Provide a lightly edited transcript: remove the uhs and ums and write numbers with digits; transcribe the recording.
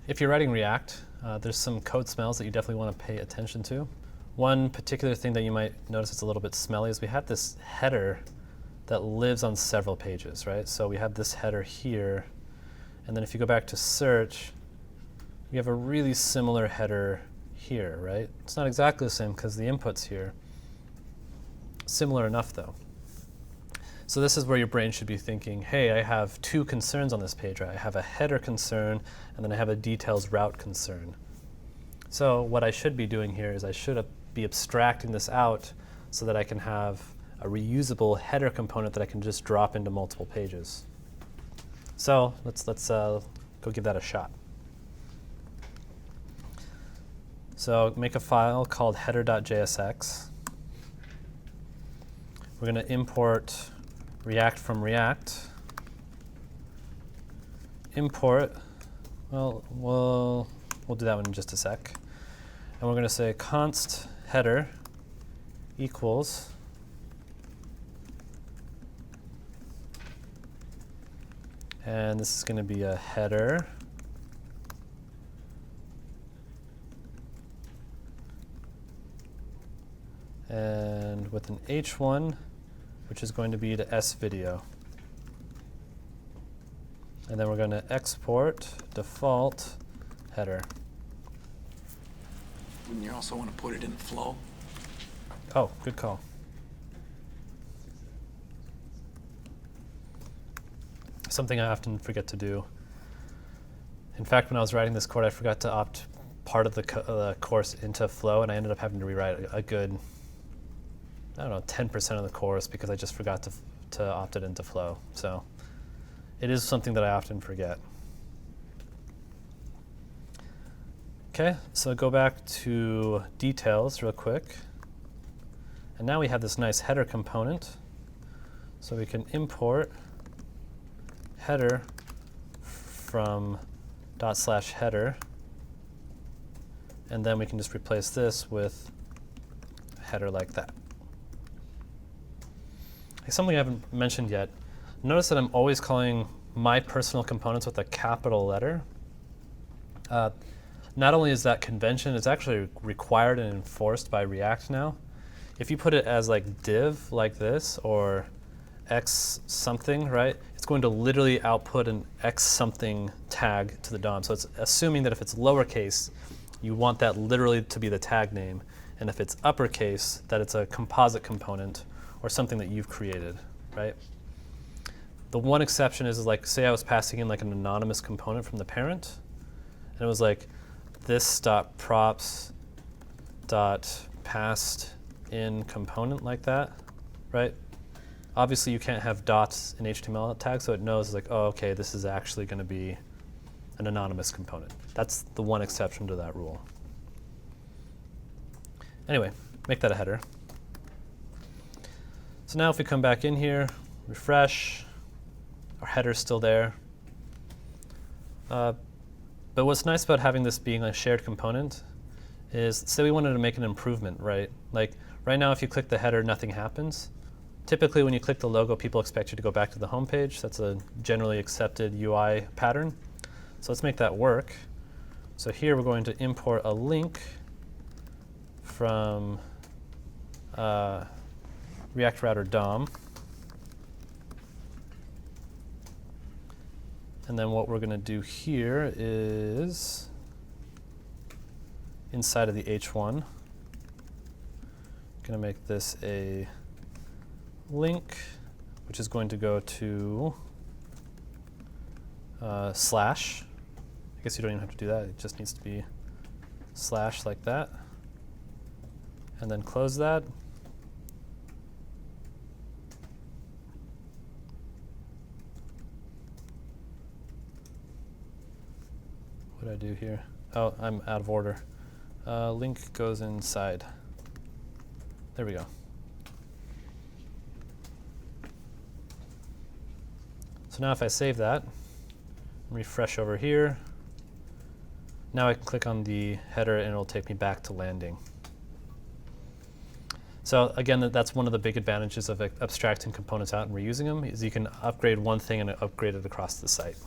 If you're writing React, there's some code smells that you definitely want to pay attention to. One particular thing that you might notice is a little bit smelly is we have this header that lives on several pages, right? So we have this header here, and then if you go back to search, we have a really similar header here, right? It's not exactly the same because the input's here. Similar enough though. So this is where your brain should be thinking, hey, I have two concerns on this page, right? I have a header concern, and then I have a details route concern. So what I should be doing here is I should be abstracting this out so that I can have a reusable header component that I can just drop into multiple pages. So let's go give that a shot. So make a file called header.jsx. We're going to import React from React. Import, well, we'll do that one in just a sec. And we're going to say const header equals and this is going to be a header and with an h1, which is going to be to S-video. And then we're going to export default header. Wouldn't you also want to put it in flow? Oh, good call. Something I often forget to do. In fact, when I was writing this code, I forgot to opt part of the course into flow, and I ended up having to rewrite a good, I don't know, 10% of the course because I just forgot to opt it into flow. So it is something that I often forget. Okay, so go back to details real quick. And now we have this nice header component. So we can import header from ./header. And then we can just replace this with a header like that. Something I haven't mentioned yet. Notice that I'm always calling my personal components with a capital letter. Not only is that convention, it's actually required and enforced by React now. If you put it as like div like this or x something, right? It's going to literally output an x something tag to the DOM. So it's assuming that if it's lowercase, you want that literally to be the tag name. And if it's uppercase, that it's a composite component or something that you've created, right? The one exception is like, say I was passing in like an anonymous component from the parent, and it was like this dot props dot passed in component like that, right? Obviously you can't have dots in HTML tags, so it knows like, oh, okay, this is actually going to be an anonymous component. That's the one exception to that rule. Anyway, make that a header. So now if we come back in here, refresh, our header's still there. But what's nice about having this being a shared component is, say we wanted to make an improvement, right? Like right now if you click the header, nothing happens. Typically when you click the logo, people expect you to go back to the home page. That's a generally accepted UI pattern. So let's make that work. So here we're going to import a link from React Router DOM. And then what we're going to do here is inside of the H1, going to make this a link, which is going to go to slash. I guess you don't even have to do that. It just needs to be slash like that. And then close that. What did I do here? Oh, I'm out of order. Link goes inside. There we go. So now if I save that, refresh over here, now I can click on the header and it'll take me back to landing. So again, that's one of the big advantages of abstracting components out and reusing them, is you can upgrade one thing and upgrade it across the site.